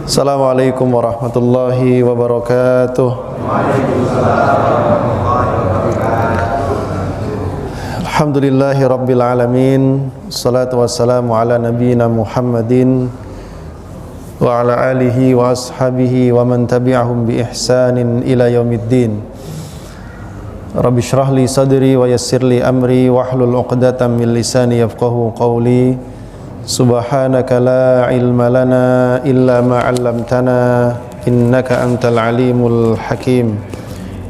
Assalamualaikum warahmatullahi wabarakatuh. Alhamdulillahi rabbil alamin. Salatu wassalamu ala nabiyyina Muhammadin wa ala alihi wa ashabihi wa man tabi'ahum bi ihsanin ila yaumiddin. Rabbi shrah li sadri wa yassir li amri wahlul 'uqdatam min lisani yafqahu qawli. Subhanaka la ilma lana illa ma 'allamtana innaka antal alimul hakim.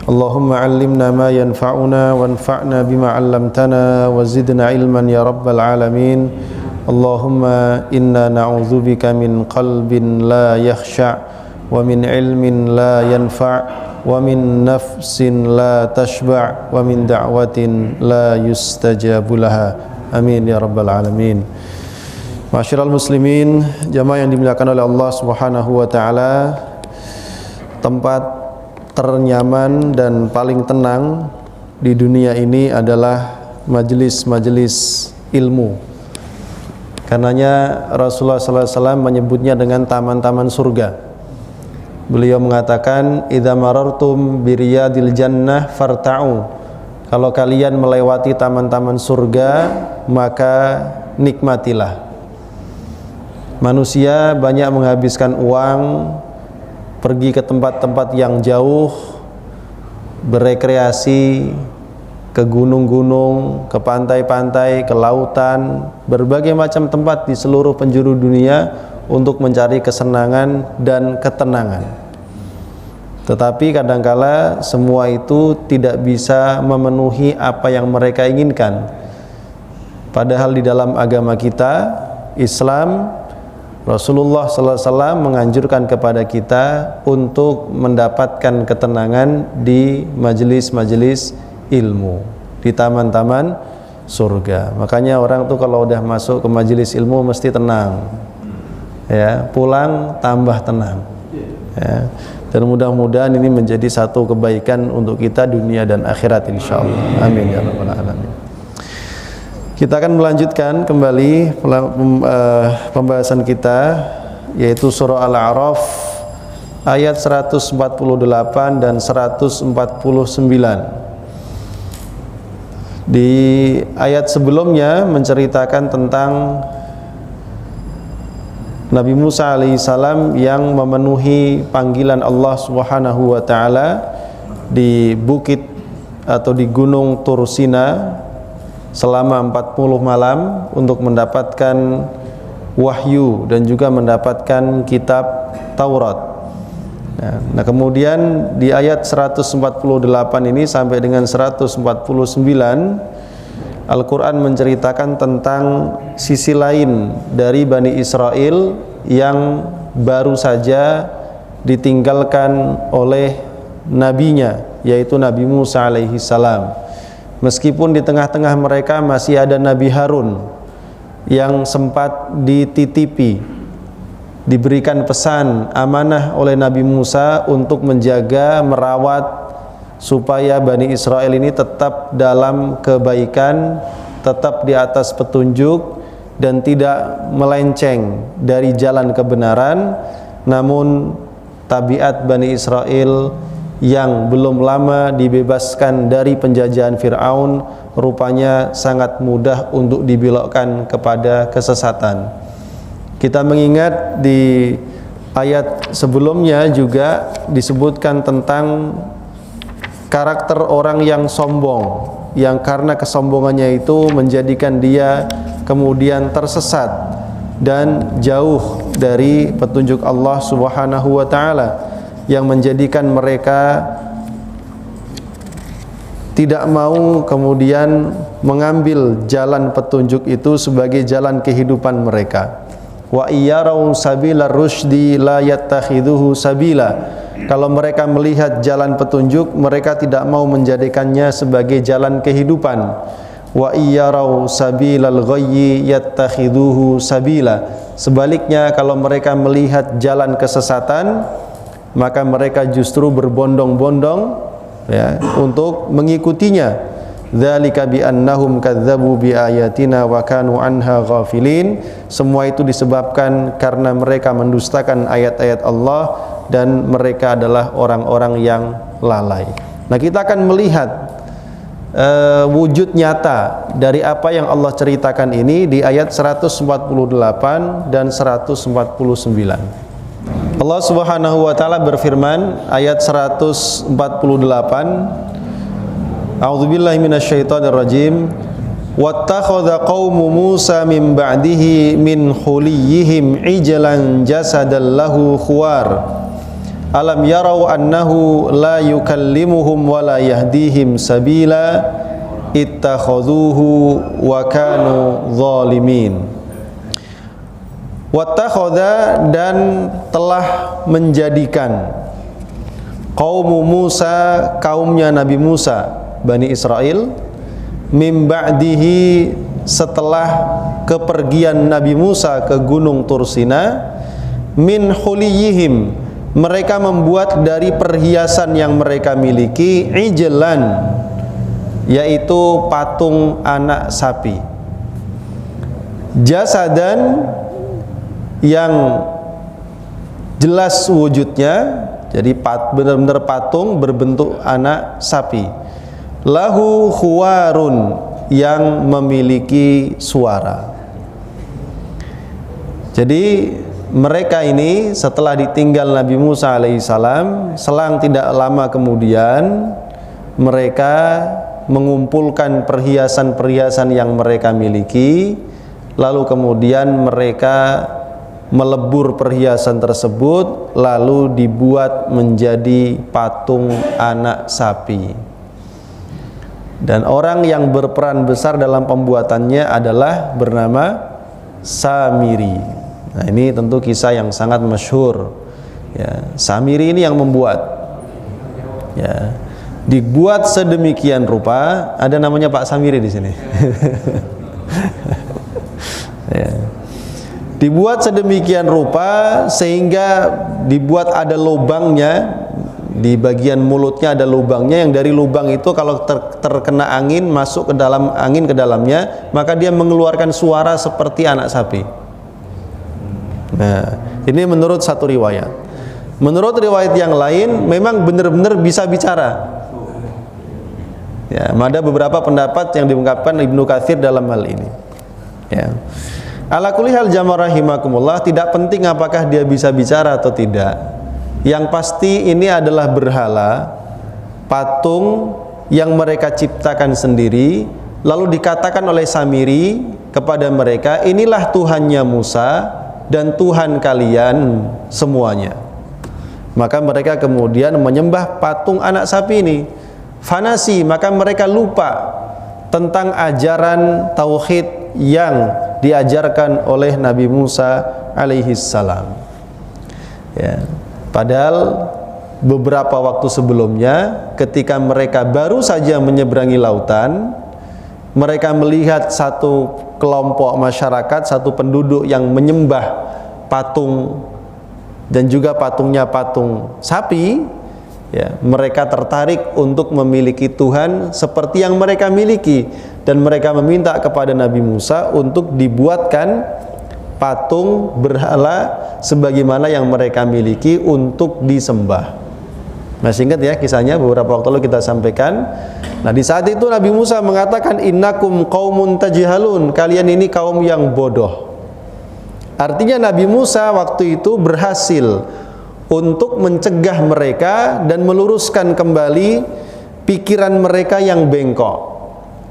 Allahumma 'allimna ma yanfa'una wanfa'na bima 'allamtana wa zidna ilman ya rabbal alamin. Allahumma inna na'udzubika min qalbin la yakhsha' wa min ilmin la yanfa' wa min nafsin la tashba' wa min da'watin la yustajabu laha. Amin ya rabbal alamin. Masyiral muslimin, jamaah yang dimuliakan oleh Allah Subhanahu wa taala, tempat ternyaman dan paling tenang di dunia ini adalah majelis-majelis ilmu. Karenanya Rasulullah sallallahu alaihi wasallam menyebutnya dengan taman-taman surga. Beliau mengatakan, "Idza marartum bi riyadil jannah farta'u." Kalau kalian melewati taman-taman surga, maka nikmatilah. Manusia banyak menghabiskan uang pergi ke tempat-tempat yang jauh, berekreasi, ke gunung-gunung, ke pantai-pantai, ke lautan, berbagai macam tempat di seluruh penjuru dunia untuk mencari kesenangan dan ketenangan. Tetapi kadangkala semua itu tidak bisa memenuhi apa yang mereka inginkan. Padahal di dalam agama kita, Islam, Rasulullah sallallahu alaihi wasallam menganjurkan kepada kita untuk mendapatkan ketenangan di majelis-majelis ilmu, di taman-taman surga. Makanya orang tuh kalau udah masuk ke majelis ilmu mesti tenang. Ya, pulang tambah tenang. Ya. Dan mudah-mudahan ini menjadi satu kebaikan untuk kita dunia dan akhirat insyaallah. Amin ya rabbal alamin. Kita akan melanjutkan kembali pembahasan kita, yaitu surah Al-A'raf ayat 148 dan 149. Di ayat sebelumnya menceritakan tentang Nabi Musa alaihissalam yang memenuhi panggilan Allah Subhanahu wa taala di bukit atau di gunung Tursina selama 40 malam untuk mendapatkan wahyu dan juga mendapatkan kitab Taurat. Nah, kemudian di ayat 148 ini sampai dengan 149 Al-Quran menceritakan tentang sisi lain dari Bani Israel yang baru saja ditinggalkan oleh nabinya, yaitu Nabi Musa alaihi salam. Meskipun di tengah-tengah mereka masih ada Nabi Harun yang sempat dititipi, diberikan pesan amanah oleh Nabi Musa untuk menjaga, merawat supaya Bani Israel ini tetap dalam kebaikan, tetap di atas petunjuk dan tidak melenceng dari jalan kebenaran. Namun tabiat Bani Israel yang belum lama dibebaskan dari penjajahan Fir'aun rupanya sangat mudah untuk dibelokkan kepada kesesatan. Kita mengingat di ayat sebelumnya juga disebutkan tentang karakter orang yang sombong, yang karena kesombongannya itu menjadikan dia kemudian tersesat dan jauh dari petunjuk Allah Subhanahu wa taala, yang menjadikan mereka tidak mau kemudian mengambil jalan petunjuk itu sebagai jalan kehidupan mereka. Wa iyyarau sabilar rusydi la yattakhiduhu sabila. Kalau mereka melihat jalan petunjuk, mereka tidak mau menjadikannya sebagai jalan kehidupan. Wa iyyarau sabilal ghayyi yattakhiduhu sabila. Sebaliknya, kalau mereka melihat jalan kesesatan, maka mereka justru berbondong-bondong ya untuk mengikutinya. dzalika bi annahum kadzdzabu bi ayatina wa kanu anha ghafilin. Semua itu disebabkan karena mereka mendustakan ayat-ayat Allah dan mereka adalah orang-orang yang lalai. Nah, kita akan melihat wujud nyata dari apa yang Allah ceritakan ini di ayat 148 dan 149. Allah Subhanahu wa taala berfirman ayat 148, A'udzubillahi minasyaitonir rajim. Wattakhadha qaumu Musa min ba'dihi min khuliyihim ijlan jasadan lahu khuwar. Alam yarau annahu la yukallimuhum wa la yahdihim sabila ittakhadhuhu wa kanu zalimin. Wattakhadha, dan telah menjadikan qaumu Musa, kaumnya Nabi Musa, Bani Israel, mim ba'dihi, setelah kepergian Nabi Musa ke Gunung Tursina, min khuliyihim, mereka membuat dari perhiasan yang mereka miliki, ijlan, yaitu patung anak sapi, jasadan, yang jelas wujudnya, jadi benar-benar patung berbentuk anak sapi, lahu khuwarun, yang memiliki suara. Jadi mereka ini setelah ditinggal Nabi Musa alaihissalam, selang tidak lama kemudian mereka mengumpulkan perhiasan-perhiasan yang mereka miliki, lalu kemudian mereka melebur perhiasan tersebut, lalu dibuat menjadi patung anak sapi. Dan orang yang berperan besar dalam pembuatannya adalah bernama Samiri. Nah, ini tentu kisah yang sangat masyhur. Ya, Samiri ini yang membuat. Ya, dibuat sedemikian rupa, ada namanya Pak Samiri di sini. Ya. Dibuat sedemikian rupa sehingga dibuat ada lubangnya, di bagian mulutnya ada lubangnya, yang dari lubang itu kalau terkena angin, masuk ke dalam angin ke dalamnya, maka dia mengeluarkan suara seperti anak sapi. Nah, ini menurut satu riwayat. Menurut riwayat yang lain memang benar-benar bisa bicara. Ya, ada beberapa pendapat yang diungkapkan Ibnu Katsir dalam hal ini. Ya. Ala kulli hal jamaah rahimakumullah, tidak penting apakah dia bisa bicara atau tidak. Yang pasti ini adalah berhala, patung yang mereka ciptakan sendiri, lalu dikatakan oleh Samiri kepada mereka, inilah Tuhannya Musa dan Tuhan kalian semuanya. Maka mereka kemudian menyembah patung anak sapi ini. Fanasi, maka mereka lupa tentang ajaran tauhid yang diajarkan oleh Nabi Musa alaihissalam. Ya, padahal beberapa waktu sebelumnya, ketika mereka baru saja menyeberangi lautan, mereka melihat satu kelompok masyarakat, satu penduduk yang menyembah patung, dan juga patungnya patung sapi. Ya, mereka tertarik untuk memiliki Tuhan seperti yang mereka miliki, dan mereka meminta kepada Nabi Musa untuk dibuatkan patung berhala sebagaimana yang mereka miliki untuk disembah. Masih ingat ya kisahnya, beberapa waktu lalu kita sampaikan. Nah, di saat itu Nabi Musa mengatakan, innakum qaumun tajhalun, kalian ini kaum yang bodoh. Artinya Nabi Musa waktu itu berhasil untuk mencegah mereka dan meluruskan kembali pikiran mereka yang bengkok,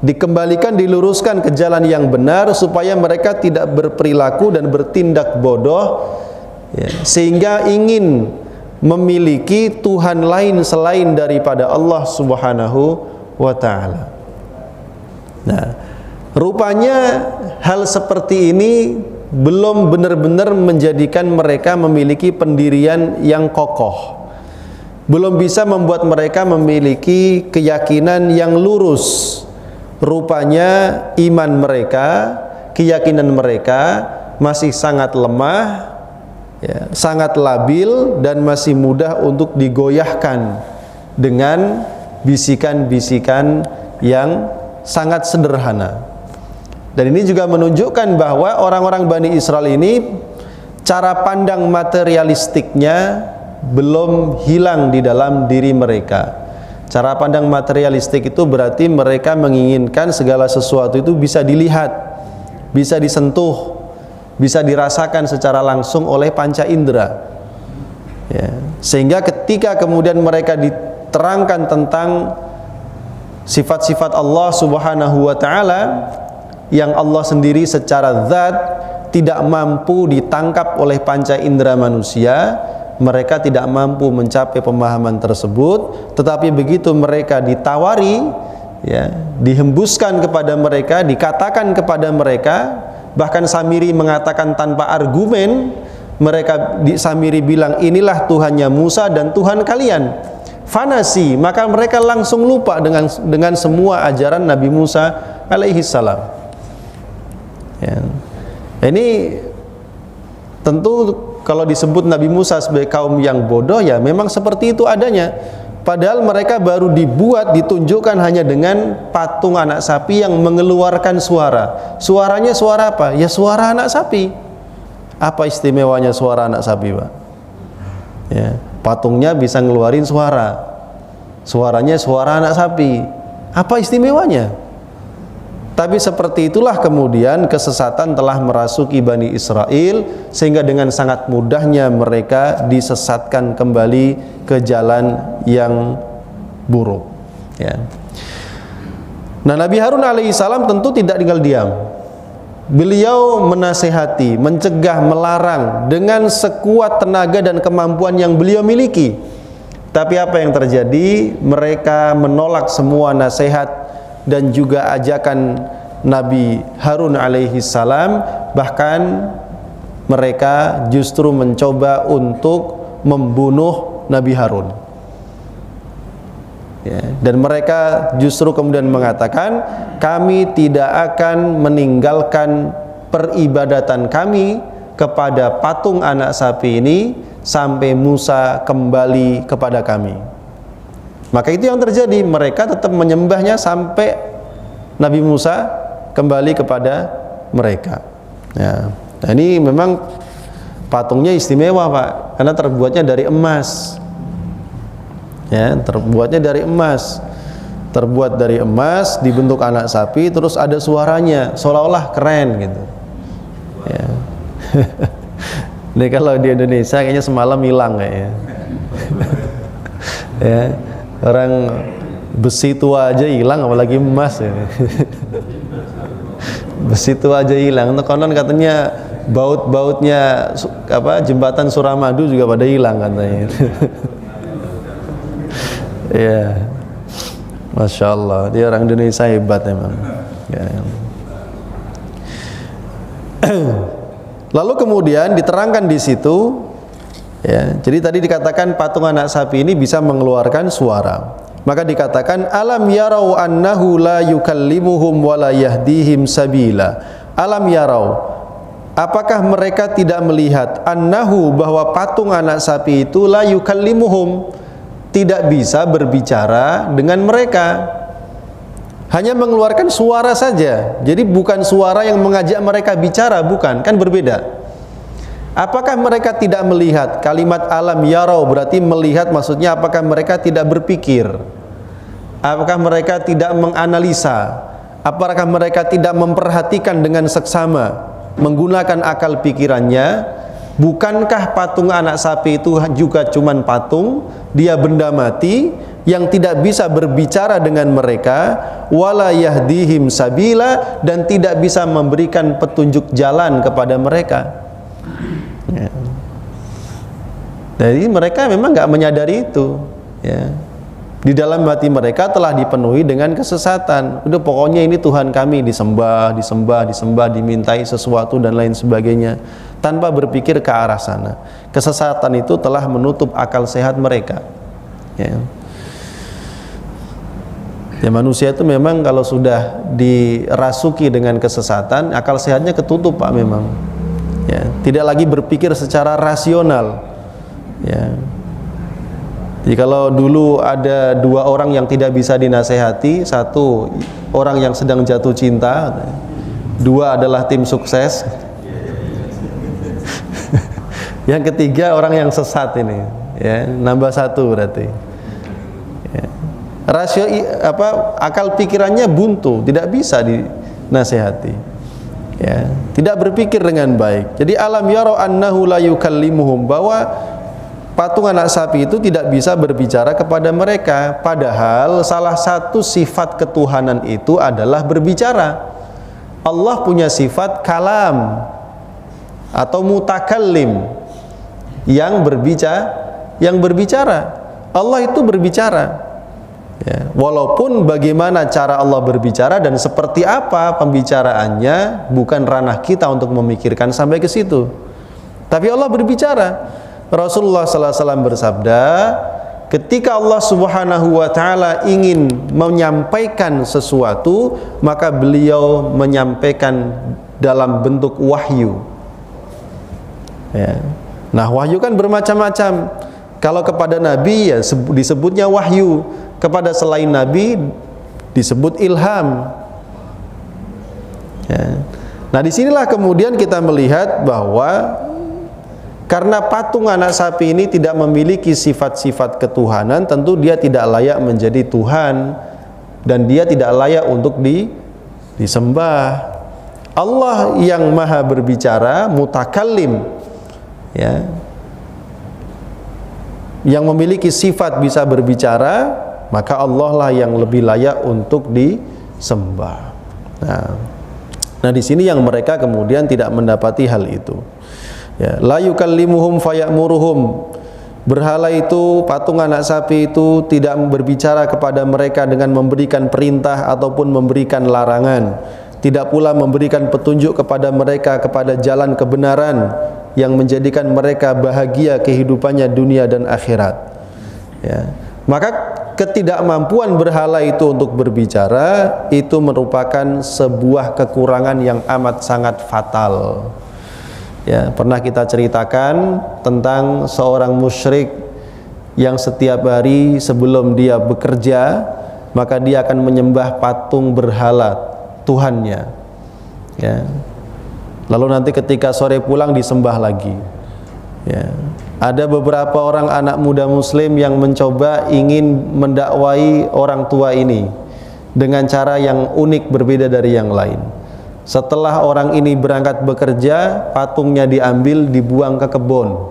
dikembalikan, diluruskan ke jalan yang benar, supaya mereka tidak berperilaku dan bertindak bodoh, ya, sehingga ingin memiliki Tuhan lain selain daripada Allah Subhanahu wa ta'ala. Nah, rupanya hal seperti ini belum benar-benar menjadikan mereka memiliki pendirian yang kokoh, belum bisa membuat mereka memiliki keyakinan yang lurus. Rupanya iman mereka, keyakinan mereka masih sangat lemah, ya, sangat labil, dan masih mudah untuk digoyahkan dengan bisikan-bisikan yang sangat sederhana. Dan ini juga menunjukkan bahwa orang-orang Bani Israel ini cara pandang materialistiknya belum hilang di dalam diri mereka. Cara pandang materialistik itu berarti mereka menginginkan segala sesuatu itu bisa dilihat, bisa disentuh, bisa dirasakan secara langsung oleh panca indera. Ya. Sehingga ketika kemudian mereka diterangkan tentang sifat-sifat Allah Subhanahu wa Ta'ala, yang Allah sendiri secara zat tidak mampu ditangkap oleh panca indera manusia, mereka tidak mampu mencapai pemahaman tersebut. Tetapi begitu mereka ditawari, ya, dihembuskan kepada mereka, dikatakan kepada mereka, bahkan Samiri mengatakan tanpa argumen, mereka Samiri bilang inilah Tuhannya Musa dan Tuhan kalian. Fanasi, maka mereka langsung lupa dengan semua ajaran Nabi Musa alaihi salam. Ya. Ini tentu kalau disebut Nabi Musa sebagai kaum yang bodoh, ya memang seperti itu adanya. Padahal mereka baru dibuat, ditunjukkan hanya dengan patung anak sapi yang mengeluarkan suara. Suaranya suara apa? Ya suara anak sapi. Apa istimewanya suara anak sapi, Pak? Ya, patungnya bisa ngeluarin suara. Suaranya suara anak sapi. Apa istimewanya? Tapi seperti itulah kemudian kesesatan telah merasuki Bani Israel, sehingga dengan sangat mudahnya mereka disesatkan kembali ke jalan yang buruk. Ya. Nah, Nabi Harun alaihissalam tentu tidak tinggal diam. Beliau menasehati, mencegah, melarang dengan sekuat tenaga dan kemampuan yang beliau miliki. Tapi apa yang terjadi? Mereka menolak semua nasihat dan juga ajakan Nabi Harun alaihi salam. Bahkan mereka justru mencoba untuk membunuh Nabi Harun, ya, dan mereka justru kemudian mengatakan, kami tidak akan meninggalkan peribadatan kami kepada patung anak sapi ini sampai Musa kembali kepada kami. Maka itu yang terjadi, mereka tetap menyembahnya sampai Nabi Musa kembali kepada mereka. Ya. Nah, ini memang patungnya istimewa, Pak, karena terbuatnya dari emas. Ya, terbuatnya dari emas. Terbuat dari emas, dibentuk anak sapi, terus ada suaranya, seolah-olah keren gitu. Ya. Ini kalau di Indonesia kayaknya semalam hilang kayaknya. Ya. Orang besi tua aja hilang, apalagi emas ya. Besi tua aja hilang. Konon katanya baut-bautnya jembatan Suramadu juga pada hilang katanya. Ya, Masya Allah, dia orang Indonesia hebat memang. Ya. Lalu kemudian diterangkan di situ. Ya, jadi tadi dikatakan patung anak sapi ini bisa mengeluarkan suara. Maka dikatakan alam yarau annahu la yukallimuhum wa la yahdihim sabila. Alam yarau, apakah mereka tidak melihat annahu, bahwa patung anak sapi itu la yukallimuhum, tidak bisa berbicara dengan mereka, hanya mengeluarkan suara saja. Jadi bukan suara yang mengajak mereka bicara, bukan, kan berbeda. Apakah mereka tidak melihat? Kalimat alam yarau berarti melihat, maksudnya apakah mereka tidak berpikir? Apakah mereka tidak menganalisa? Apakah mereka tidak memperhatikan dengan seksama, menggunakan akal pikirannya? Bukankah patung anak sapi itu juga cuman patung, dia benda mati yang tidak bisa berbicara dengan mereka, wala yahdihim sabila, dan tidak bisa memberikan petunjuk jalan kepada mereka. Ya. Jadi mereka memang nggak menyadari itu. Ya. Di dalam hati mereka telah dipenuhi dengan kesesatan. Udah pokoknya ini Tuhan kami, disembah, dimintai sesuatu dan lain sebagainya, tanpa berpikir ke arah sana. Kesesatan itu telah menutup akal sehat mereka. Ya. Ya, manusia itu memang kalau sudah dirasuki dengan kesesatan, akal sehatnya ketutup, Pak, memang. Ya, tidak lagi berpikir secara rasional. Ya. Jadi kalau dulu ada dua orang yang tidak bisa dinasehati, satu orang yang sedang jatuh cinta, dua adalah tim sukses, yang ketiga orang yang sesat ini, ya, nambah satu berarti. Ya. Rasio akal pikirannya buntu, tidak bisa dinasehati. Ya, tidak berpikir dengan baik. Jadi alam yaro annahu la yukallimuhum, bahwa patung anak sapi itu tidak bisa berbicara kepada mereka, padahal salah satu sifat ketuhanan itu adalah berbicara. Allah punya sifat kalam atau mutakallim, yang berbicara. Allah itu berbicara. Ya, walaupun bagaimana cara Allah berbicara dan seperti apa pembicaraannya bukan ranah kita untuk memikirkan sampai ke situ. Tapi Allah berbicara. Rasulullah sallallahu alaihi wasallam bersabda, ketika Allah Subhanahu wa taala ingin menyampaikan sesuatu, maka beliau menyampaikan dalam bentuk wahyu. Ya. Nah, wahyu kan bermacam-macam. Kalau kepada Nabi ya disebutnya wahyu, kepada selain Nabi disebut ilham. Ya. Nah, disinilah kemudian kita melihat bahwa karena patung anak sapi ini tidak memiliki sifat-sifat ketuhanan, tentu dia tidak layak menjadi Tuhan dan dia tidak layak untuk disembah. Allah yang maha berbicara, mutakallim, ya, yang memiliki sifat bisa berbicara, maka Allah lah yang lebih layak untuk disembah. Nah, di sini yang mereka kemudian tidak mendapati hal itu. Ya, la yukallimuhum fayamuruhum. Berhala itu, patung anak sapi itu tidak berbicara kepada mereka dengan memberikan perintah ataupun memberikan larangan. Tidak pula memberikan petunjuk kepada mereka kepada jalan kebenaran yang menjadikan mereka bahagia kehidupannya dunia dan akhirat. Ya. Maka ketidakmampuan berhala itu untuk berbicara itu merupakan sebuah kekurangan yang amat sangat fatal. Ya, pernah kita ceritakan tentang seorang musyrik yang setiap hari sebelum dia bekerja, maka dia akan menyembah patung berhala Tuhannya. Ya. Lalu nanti ketika sore pulang disembah lagi. Ya. Ada beberapa orang anak muda muslim yang mencoba ingin mendakwai orang tua ini dengan cara yang unik berbeda dari yang lain. Setelah orang ini berangkat bekerja, patungnya diambil, dibuang ke kebun.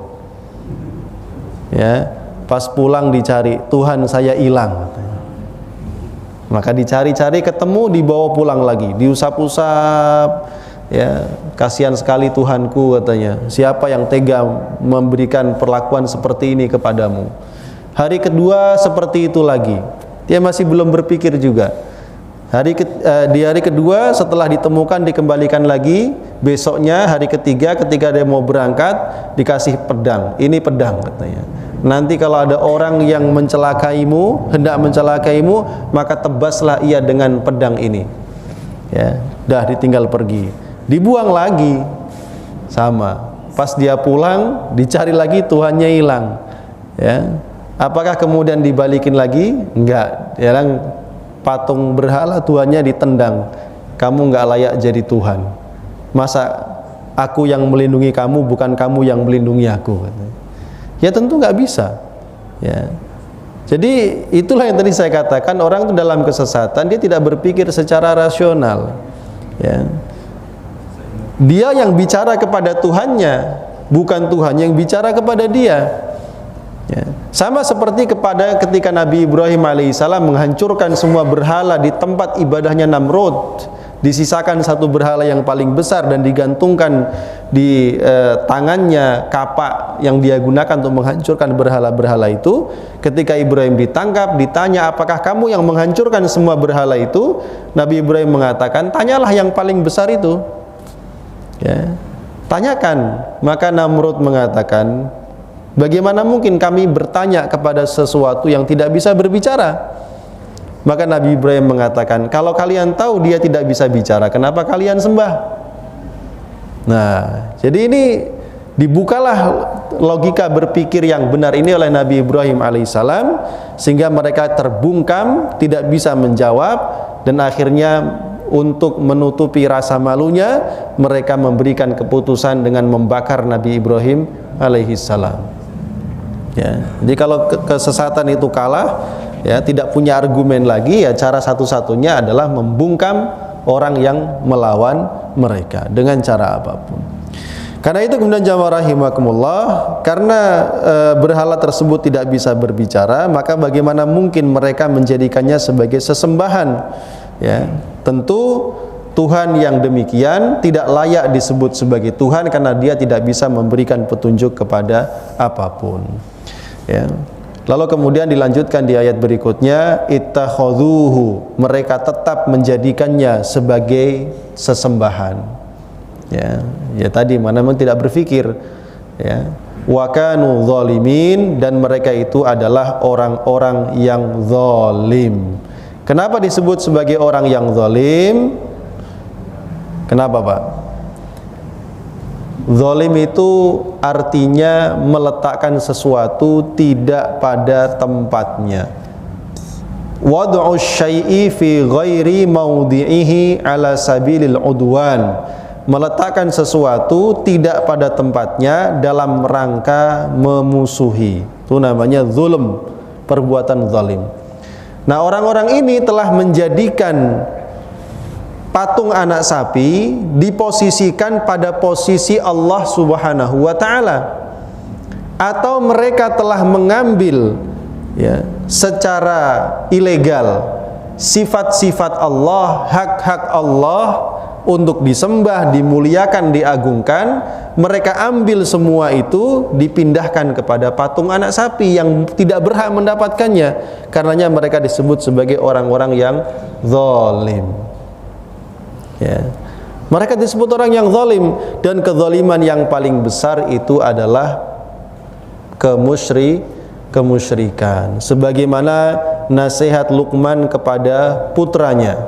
Ya, pas pulang dicari, Tuhan saya hilang. Maka dicari-cari, ketemu, dibawa pulang lagi, diusap-usap. Ya, kasihan sekali Tuhanku katanya. Siapa yang tega memberikan perlakuan seperti ini kepadamu? Hari kedua seperti itu lagi. Dia masih belum berpikir juga. Di hari kedua setelah ditemukan dikembalikan lagi. Besoknya hari ketiga ketika dia mau berangkat dikasih pedang. Ini pedang katanya. Nanti kalau ada orang yang mencelakaimu, hendak mencelakaimu, maka tebaslah ia dengan pedang ini. Ya, dah ditinggal pergi. Dibuang lagi. Sama. Pas dia pulang dicari lagi, Tuhannya hilang. Ya. Apakah kemudian dibalikin lagi? Enggak. Ya, patung berhala Tuhannya ditendang. Kamu enggak layak jadi Tuhan. Masa aku yang melindungi kamu, bukan kamu yang melindungi aku? Ya tentu enggak bisa. Ya. Jadi itulah yang tadi saya katakan, orang itu dalam kesesatan dia tidak berpikir secara rasional. Ya. Dia yang bicara kepada Tuhannya, bukan Tuhan yang bicara kepada dia. Ya. Sama seperti ketika Nabi Ibrahim alaihissalam menghancurkan semua berhala di tempat ibadahnya Namrud, disisakan satu berhala yang paling besar dan digantungkan di tangannya kapak yang dia gunakan untuk menghancurkan berhala-berhala itu. Ketika Ibrahim ditangkap, ditanya, apakah kamu yang menghancurkan semua berhala itu? Nabi Ibrahim mengatakan, tanyalah yang paling besar itu. Ya. Tanyakan. Maka Namrud mengatakan, bagaimana mungkin kami bertanya kepada sesuatu yang tidak bisa berbicara? Maka Nabi Ibrahim mengatakan, kalau kalian tahu dia tidak bisa bicara, kenapa kalian sembah? Nah, jadi ini Dibukalah logika berpikir yang benar ini oleh Nabi Ibrahim alaihissalam, sehingga mereka terbungkam, tidak bisa menjawab, dan akhirnya untuk menutupi rasa malunya mereka memberikan keputusan dengan membakar Nabi Ibrahim alaihissalam. Ya, jadi kalau kesesatan itu kalah, ya, tidak punya argumen lagi, ya cara satu-satunya adalah membungkam orang yang melawan mereka dengan cara apapun. Karena itu kemudian jamaah rahimakumullah, karena berhala tersebut tidak bisa berbicara, maka bagaimana mungkin mereka menjadikannya sebagai sesembahan? Ya, tentu Tuhan yang demikian tidak layak disebut sebagai Tuhan karena dia tidak bisa memberikan petunjuk kepada apapun. Ya. Lalu kemudian dilanjutkan di ayat berikutnya, ittakhadhuhu, mereka tetap menjadikannya sebagai sesembahan. Ya, ya tadi mana memang tidak berpikir, ya. Wa kanu zalimin, dan mereka itu adalah orang-orang yang zalim. Kenapa disebut sebagai orang yang zalim? Kenapa, Pak? Zalim itu artinya meletakkan sesuatu tidak pada tempatnya. Wad'u syai'i fi ghairi mawdi'ihi ala sabilil udwan, meletakkan sesuatu tidak pada tempatnya dalam rangka memusuhi. Itu namanya zulm, perbuatan zalim. Nah, orang-orang ini telah menjadikan patung anak sapi diposisikan pada posisi Allah Subhanahu wa ta'ala, atau mereka telah mengambil, ya, secara ilegal sifat-sifat Allah, hak-hak Allah untuk disembah, dimuliakan, diagungkan. Mereka ambil semua itu, dipindahkan kepada patung anak sapi yang tidak berhak mendapatkannya. Karenanya mereka disebut sebagai orang-orang yang zalim. Ya. Mereka disebut orang yang zalim, dan kezaliman yang paling besar itu adalah kemusyrikan. Sebagaimana nasihat Luqman kepada putranya,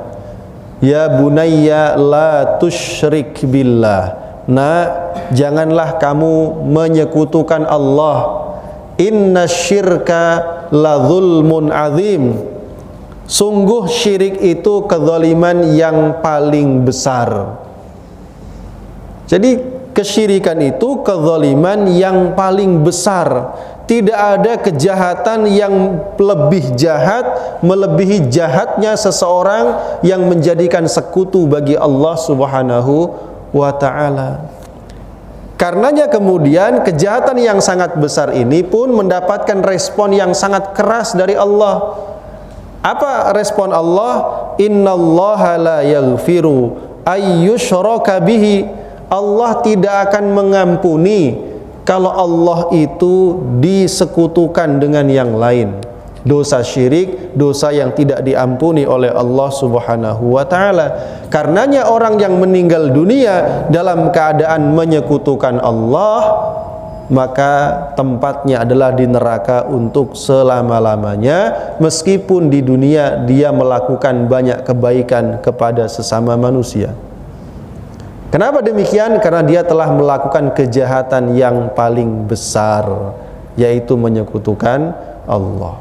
ya bunayya la tusyrik billah, nak, janganlah kamu menyekutukan Allah. Inna syirka la zulmun azim, sungguh syirik itu kezaliman yang paling besar. Jadi kesyirikan itu kezaliman yang paling besar. Tidak ada kejahatan yang lebih jahat melebihi jahatnya seseorang yang menjadikan sekutu bagi Allah Subhanahu wa ta'ala. Karenanya kemudian kejahatan yang sangat besar ini pun mendapatkan respon yang sangat keras dari Allah. Apa respon Allah? Innallaha la yaghfiru ayyushraka bihi, Allah tidak akan mengampuni kalau Allah itu disekutukan dengan yang lain. Dosa syirik, dosa yang tidak diampuni oleh Allah Subhanahu wa ta'ala. Karenanya orang yang meninggal dunia dalam keadaan menyekutukan Allah, maka tempatnya adalah di neraka untuk selama-lamanya, meskipun di dunia dia melakukan banyak kebaikan kepada sesama manusia. Kenapa demikian? Karena dia telah melakukan kejahatan yang paling besar, yaitu menyekutukan Allah.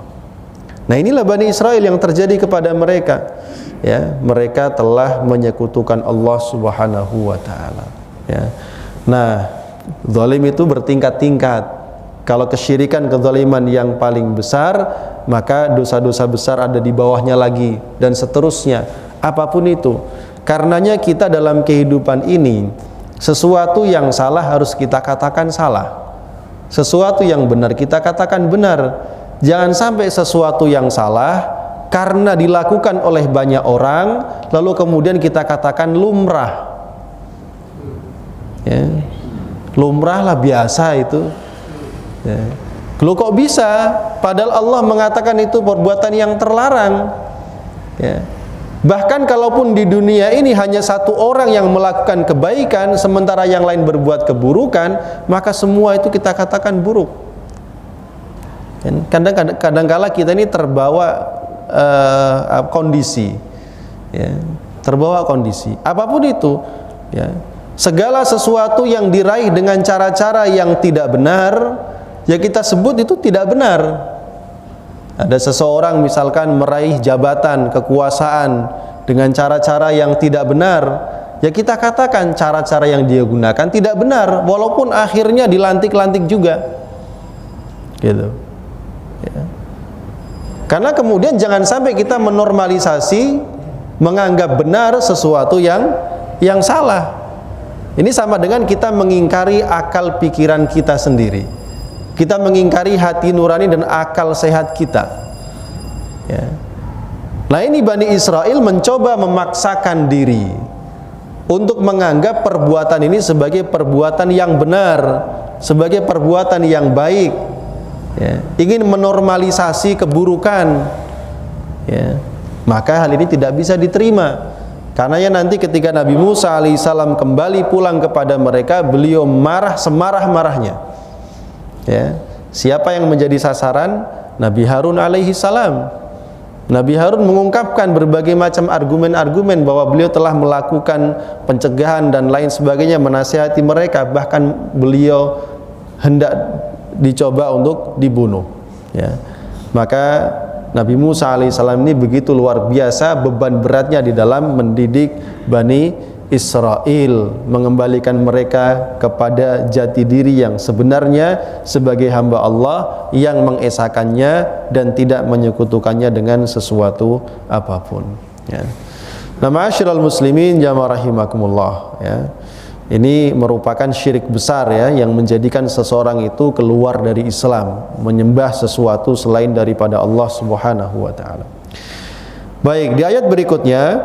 Nah, inilah Bani Israel yang terjadi kepada mereka. Ya, mereka telah menyekutukan Allah Subhanahu wa ta'ala. Ya. Nah, zalim itu bertingkat-tingkat. Kalau kesyirikan, kezaliman yang paling besar, maka dosa-dosa besar ada di bawahnya lagi, dan seterusnya. Apapun itu. Karenanya kita dalam kehidupan ini, sesuatu yang salah harus kita katakan salah, sesuatu yang benar kita katakan benar. Jangan sampai sesuatu yang salah karena dilakukan oleh banyak orang, lalu kemudian kita katakan lumrah. Ya. Lumrah lah, biasa itu. Ya. Loh, kok bisa? Padahal Allah mengatakan itu perbuatan yang terlarang. Ya. Bahkan kalaupun di dunia ini hanya satu orang yang melakukan kebaikan, sementara yang lain berbuat keburukan, maka semua itu kita katakan buruk. Kadang-kala kita ini terbawa kondisi, ya, terbawa kondisi. Apapun itu, ya, Segala sesuatu yang diraih dengan cara-cara yang tidak benar, ya kita sebut itu tidak benar. Ada seseorang misalkan meraih jabatan, kekuasaan dengan cara-cara yang tidak benar, ya kita katakan cara-cara yang dia gunakan tidak benar, walaupun akhirnya dilantik-lantik juga, gitu. Ya. Karena kemudian jangan sampai kita menormalisasi, menganggap benar sesuatu yang salah. Ini sama dengan kita mengingkari akal pikiran kita sendiri. Kita mengingkari hati nurani dan akal sehat kita. Ya. Nah, ini Bani Israel mencoba memaksakan diri untuk menganggap perbuatan ini sebagai perbuatan yang benar, sebagai perbuatan yang baik. Ya. Ingin menormalisasi keburukan. Ya. Maka hal ini tidak bisa diterima. Karena ya nanti ketika Nabi Musa alaihissalam kembali pulang kepada mereka, beliau marah semarah-marahnya. Ya. Siapa yang menjadi sasaran? Nabi Harun alaihissalam. Nabi Harun mengungkapkan berbagai macam argumen-argumen bahwa beliau telah melakukan pencegahan dan lain sebagainya, menasihati mereka, bahkan beliau hendak dicoba untuk dibunuh. Ya. Maka Nabi Musa alaihissalam ini begitu luar biasa beban beratnya di dalam mendidik Bani Israel, mengembalikan mereka kepada jati diri yang sebenarnya sebagai hamba Allah yang mengesakannya dan tidak menyekutukannya dengan sesuatu apapun. Ya. Nah, ma'asyiral muslimin jamaah rahimakumullah, ya. Ini merupakan syirik besar, ya, yang menjadikan seseorang itu keluar dari Islam, menyembah sesuatu selain daripada Allah Subhanahu wa taala. Baik, di ayat berikutnya,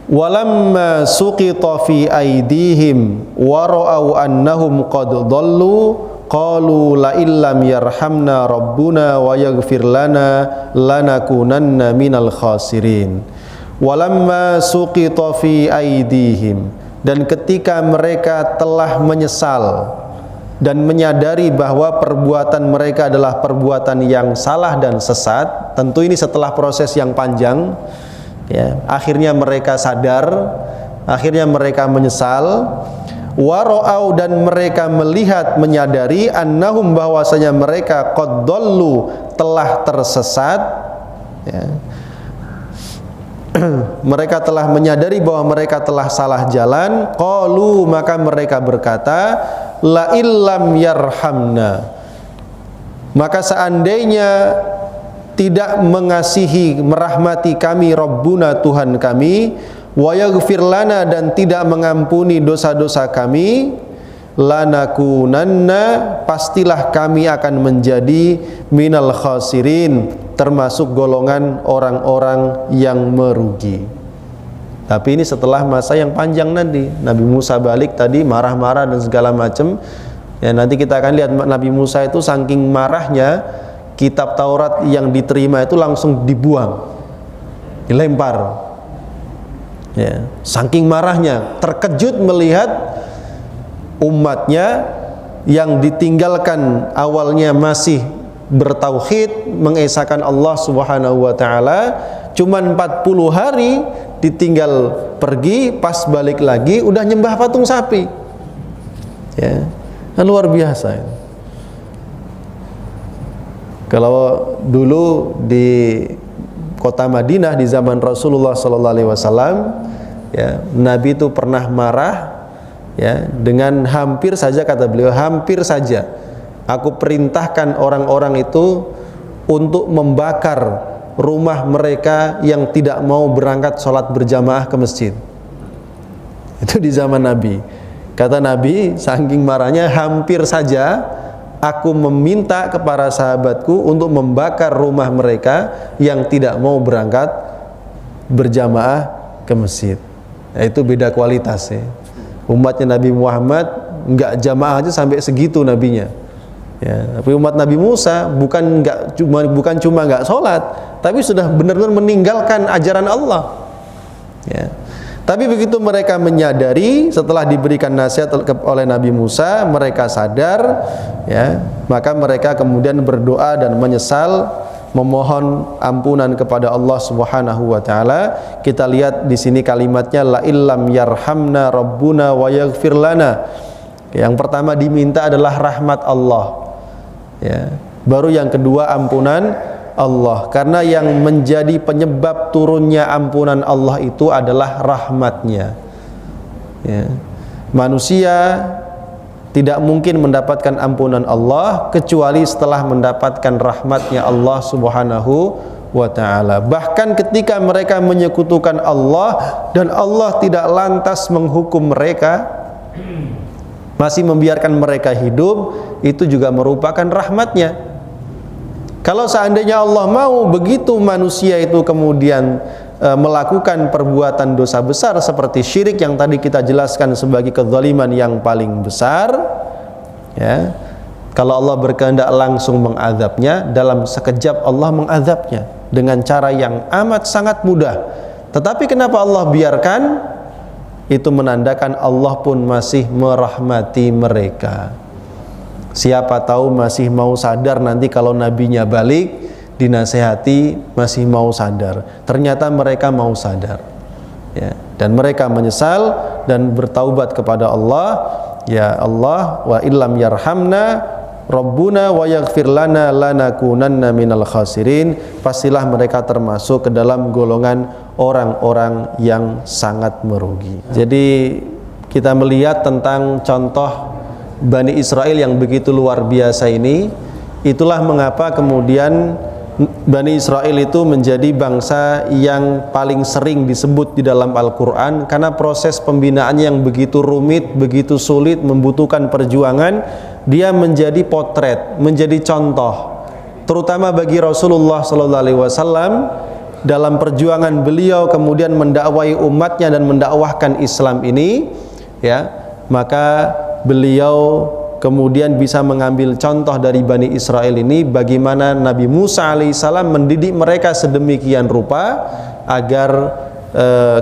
walamma suqita fi aydihim wa ra'au annahum qad dhallu qalu la illam yarhamna rabbuna wa yaghfir lana lanakunanna minal khasirin. Walamma suqita fi aydihim, dan ketika mereka telah menyesal dan menyadari bahwa perbuatan mereka adalah perbuatan yang salah dan sesat, tentu ini setelah proses yang panjang, ya, akhirnya mereka sadar, akhirnya mereka menyesal. Wara'au, dan mereka melihat, menyadari, annahum, bahwasanya mereka qad dhallu, telah tersesat, ya. Mereka telah menyadari bahwa mereka telah salah jalan. Qalu, maka mereka berkata, la illam yarhamna, maka seandainya tidak mengasihi, merahmati kami Rabbuna, Tuhan kami, wa yaghfir lana, dan tidak mengampuni dosa-dosa kami, lanakunanna, pastilah kami akan menjadi minal khasirin, termasuk golongan orang-orang yang merugi. Tapi ini setelah masa yang panjang nanti. Nabi Musa balik tadi marah-marah dan segala macam. Ya, nanti kita akan lihat Nabi Musa itu saking marahnya, kitab Taurat yang diterima itu langsung dibuang, dilempar. Ya, saking marahnya, terkejut melihat umatnya yang ditinggalkan awalnya masih bertauhid, mengesahkan Allah Subhanahu wa taala, cuman 40 hari ditinggal pergi, pas balik lagi udah nyembah patung sapi. Ya, kan luar biasa. Kalau dulu di kota Madinah di zaman Rasulullah sallallahu alaihi wasallam, ya, Nabi itu pernah marah, ya, dengan hampir saja, kata beliau, hampir saja aku perintahkan orang-orang itu untuk membakar rumah mereka yang tidak mau berangkat sholat berjamaah ke masjid. Itu di zaman Nabi. Kata Nabi, saking marahnya, hampir saja aku meminta kepada sahabatku untuk membakar rumah mereka yang tidak mau berangkat berjamaah ke masjid. Ya, itu beda kualitas, ya. Umatnya Nabi Muhammad enggak jamaah aja sampai segitu nabinya. Ya, tapi umat Nabi Musa bukan cuma enggak sholat, tapi sudah benar-benar meninggalkan ajaran Allah. Ya. Tapi begitu mereka menyadari, setelah diberikan nasihat oleh Nabi Musa, mereka sadar, ya, maka mereka kemudian berdoa dan menyesal, memohon ampunan kepada Allah Subhanahu wa taala. Kita lihat di sini kalimatnya la illam yarhamna rabbuna wa yaghfir lana. Yang pertama diminta adalah rahmat Allah. Ya. Baru yang kedua ampunan Allah. Karena yang menjadi penyebab turunnya ampunan Allah itu adalah rahmatnya. Ya. Manusia tidak mungkin mendapatkan ampunan Allah kecuali setelah mendapatkan rahmatnya Allah Subhanahu wa ta'ala. Bahkan ketika mereka menyekutukan Allah dan Allah tidak lantas menghukum mereka, masih membiarkan mereka hidup, itu juga merupakan rahmatnya. Kalau seandainya Allah mau begitu manusia itu kemudian melakukan perbuatan dosa besar seperti syirik yang tadi kita jelaskan sebagai kezaliman yang paling besar, ya, kalau Allah berkehendak langsung mengazabnya, dalam sekejap Allah mengazabnya dengan cara yang amat sangat mudah. Tetapi kenapa Allah biarkan? Itu menandakan Allah pun masih merahmati mereka. Siapa tahu masih mau sadar nanti kalau nabinya balik, dinasehati masih mau sadar. Ternyata mereka mau sadar, ya, dan mereka menyesal dan bertaubat kepada Allah. Ya Allah, wa illam yarhamna rabbuna wa yaghfir lana lanakunanna minal khasirin. Pastilah mereka termasuk ke dalam golongan orang-orang yang sangat merugi. Jadi kita melihat tentang contoh Bani Israel yang begitu luar biasa ini. Itulah mengapa kemudian Bani Israel itu menjadi bangsa yang paling sering disebut di dalam Al-Quran, karena proses pembinaannya yang begitu rumit, begitu sulit, membutuhkan perjuangan. Dia menjadi potret, menjadi contoh, terutama bagi Rasulullah SAW dalam perjuangan beliau kemudian mendakwai umatnya dan mendakwahkan Islam ini, ya, maka beliau kemudian bisa mengambil contoh dari Bani Israel ini, bagaimana Nabi Musa alaihissalam mendidik mereka sedemikian rupa agar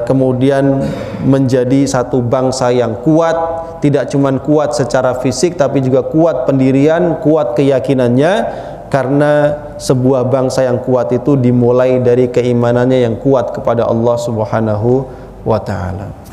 kemudian menjadi satu bangsa yang kuat, tidak cuma kuat secara fisik tapi juga kuat pendirian, kuat keyakinannya, karena sebuah bangsa yang kuat itu dimulai dari keimanannya yang kuat kepada Allah Subhanahu wa ta'ala.